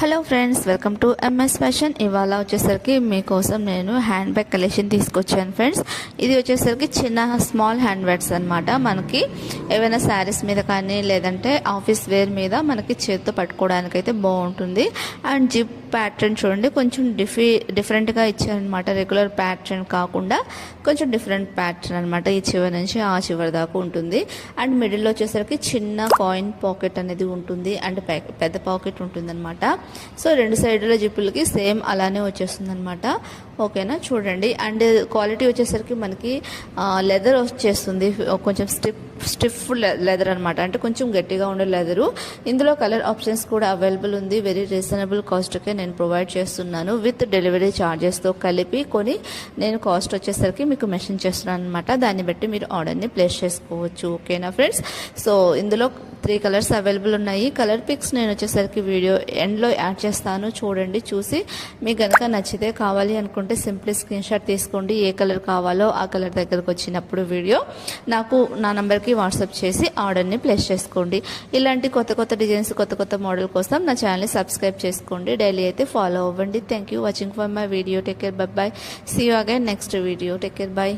Hello friends, welcome to MS fashion. ఇవాళ వచ్చేసరికి మీకోసం నేను హ్యాండ్ బ్యాగ్ కలెక్షన్ తీసుకొచ్చాను ఫ్రెండ్స్. ఇది వచ్చేసరికి చిన్న స్మాల్ హ్యాండ్ బ్యాగ్స్ అనమాట. మనకి ఏవైనా శారీస్ మీద కానీ లేదంటే ఆఫీస్ వేర్ మీద మనకి చేతితో పట్టుకోవడానికి అయితే బాగుంటుంది. అండ్ జిప్ ప్యాటర్న్ చూడండి, కొంచెం డిఫరెంట్గా ఇచ్చారనమాట. రెగ్యులర్ ప్యాటర్న్ కాకుండా కొంచెం డిఫరెంట్ ప్యాటర్న్ అనమాట. ఈ చివరి నుంచి ఆ చివరి దాకా ఉంటుంది. అండ్ మిడిల్లో వచ్చేసరికి చిన్న కాయిన్ పాకెట్ అనేది ఉంటుంది. అండ్ పెద్ద పాకెట్ ఉంటుంది అనమాట. సో రెండు సైడ్ల జిప్పులకి సేమ్ అలానే వచ్చేస్తుంది అనమాట. ఓకేనా, చూడండి. అండ్ క్వాలిటీ వచ్చేసరికి మనకి లెదర్ వచ్చేస్తుంది, కొంచెం స్టిఫ్ లెదర్ అనమాట. అంటే కొంచెం గట్టిగా ఉండే లెదరు. ఇందులో కలర్ ఆప్షన్స్ కూడా అవైలబుల్ ఉంది. వెరీ రీజనబుల్ కాస్ట్కే నేను ప్రొవైడ్ చేస్తున్నాను. విత్ డెలివరీ ఛార్జెస్తో కలిపి కొని నేను కాస్ట్ వచ్చేసరికి మీకు మెన్షన్ చేస్తున్నాను అనమాట. దాన్ని బట్టి మీరు ఆర్డర్ని ప్లేస్ చేసుకోవచ్చు. ఓకేనా ఫ్రెండ్స్. సో ఇందులో 3 కలర్స్ అవైలబుల్ ఉన్నాయి. కలర్ పిక్స్ నేను వచ్చేసరికి వీడియో ఎండ్లో యాడ్ చేస్తాను, చూడండి. చూసి మీకు కనుక నచ్చితే కావాలి అనుకుంటే సింప్లీ స్క్రీన్ షాట్ తీసుకోండి. ఏ కలర్ కావాలో ఆ కలర్ దగ్గరకు వచ్చినప్పుడు వీడియో నాకు నా నంబర్కి వాట్సాప్ చేసి ఆర్డర్ని ప్లేస్ చేసుకోండి. ఇలాంటి కొత్త డిజైన్స్, కొత్త మోడల్ కోసం నా ఛానల్ని సబ్స్క్రైబ్ చేసుకోండి. డైలీ అయితే ఫాలో అవ్వండి. Thank you watching for my video. Take care, bye. See you again next video. Take care, by.